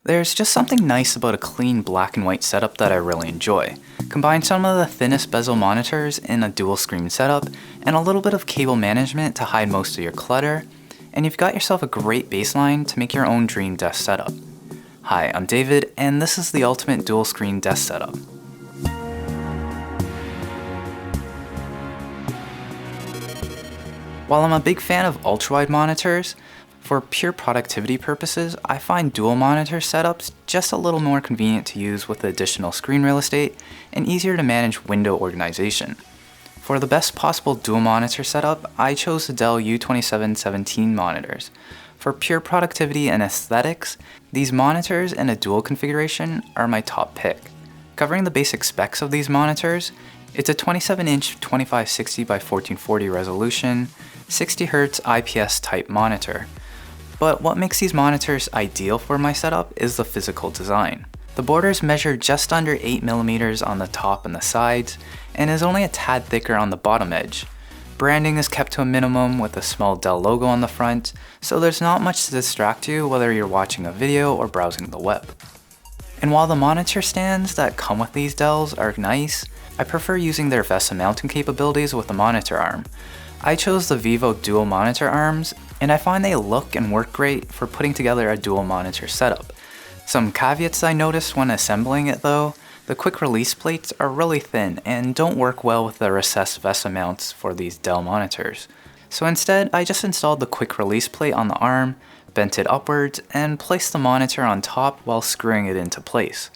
There's just something nice about a clean black and white setup that I really enjoy. Combine some of the thinnest bezel monitors in a dual screen setup, and a little bit of cable management to hide most of your clutter, and you've got yourself a great baseline to make your own dream desk setup. Hi, I'm David, and this is the ultimate dual screen desk setup. While I'm a big fan of ultra-wide monitors, for pure productivity purposes, I find dual monitor setups just a little more convenient to use with the additional screen real estate and easier to manage window organization. For the best possible dual monitor setup, I chose the Dell U2717D monitors. For pure productivity and aesthetics, these monitors in a dual configuration are my top pick. Covering the basic specs of these monitors, it's a 27-inch 2560 by 1440 resolution, 60Hz IPS type monitor. But what makes these monitors ideal for my setup is the physical design. The borders measure just under 8mm on the top and the sides, and is only a tad thicker on the bottom edge. Branding is kept to a minimum with a small Dell logo on the front, so there's not much to distract you whether you're watching a video or browsing the web. And while the monitor stands that come with these Dells are nice, I prefer using their VESA mounting capabilities with the monitor arm. I chose the VIVO Dual Monitor Arms, and I find they look and work great for putting together a dual monitor setup. Some caveats I noticed when assembling it though: the quick release plates are really thin and don't work well with the recessed VESA mounts for these Dell monitors. So instead, I just installed the quick release plate on the arm, bent it upwards, and placed the monitor on top while screwing it into place.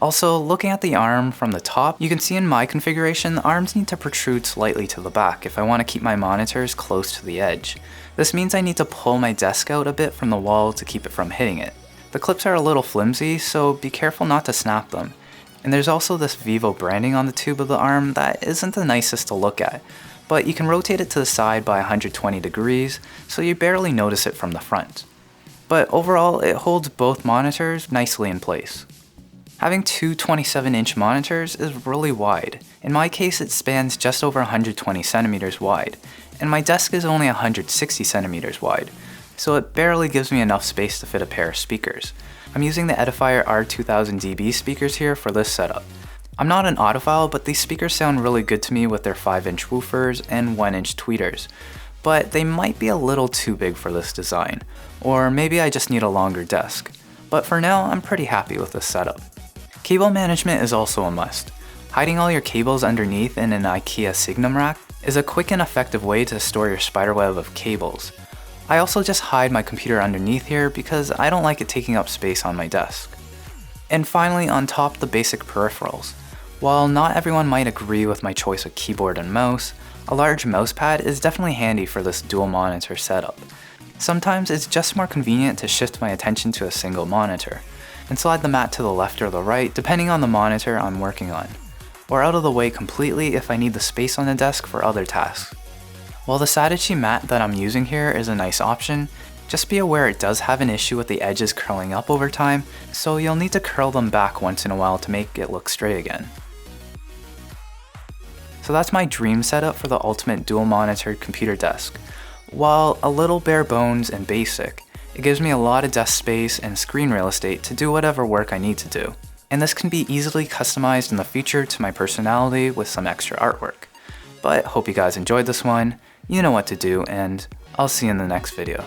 Also, looking at the arm from the top, you can see in my configuration the arms need to protrude slightly to the back if I want to keep my monitors close to the edge. This means I need to pull my desk out a bit from the wall to keep it from hitting it. The clips are a little flimsy, so be careful not to snap them. And there's also this VIVO branding on the tube of the arm that isn't the nicest to look at, but you can rotate it to the side by 120 degrees, so you barely notice it from the front. But overall, it holds both monitors nicely in place. Having two 27-inch monitors is really wide. In my case, it spans just over 120 centimeters wide, and my desk is only 160 centimeters wide, so it barely gives me enough space to fit a pair of speakers. I'm using the Edifier R2000DB speakers here for this setup. I'm not an audiophile, but these speakers sound really good to me with their 5-inch woofers and 1-inch tweeters, but they might be a little too big for this design, or maybe I just need a longer desk. But for now, I'm pretty happy with this setup. Cable management is also a must. Hiding all your cables underneath in an IKEA SIgnum rack is a quick and effective way to store your spiderweb of cables. I also just hide my computer underneath here because I don't like it taking up space on my desk. And finally, on top, the basic peripherals. While not everyone might agree with my choice of keyboard and mouse, a large mouse pad is definitely handy for this dual monitor setup. Sometimes it's just more convenient to shift my attention to a single monitor, and slide the mat to the left or the right depending on the monitor I'm working on, or out of the way completely if I need the space on the desk for other tasks. While the Satechi mat that I'm using here is a nice option, just be aware it does have an issue with the edges curling up over time, so you'll need to curl them back once in a while to make it look straight again. So that's my dream setup for the ultimate dual monitored computer desk. While a little bare bones and basic, it gives me a lot of desk space and screen real estate to do whatever work I need to do. And this can be easily customized in the future to my personality with some extra artwork. But hope you guys enjoyed this one, you know what to do, and I'll see you in the next video.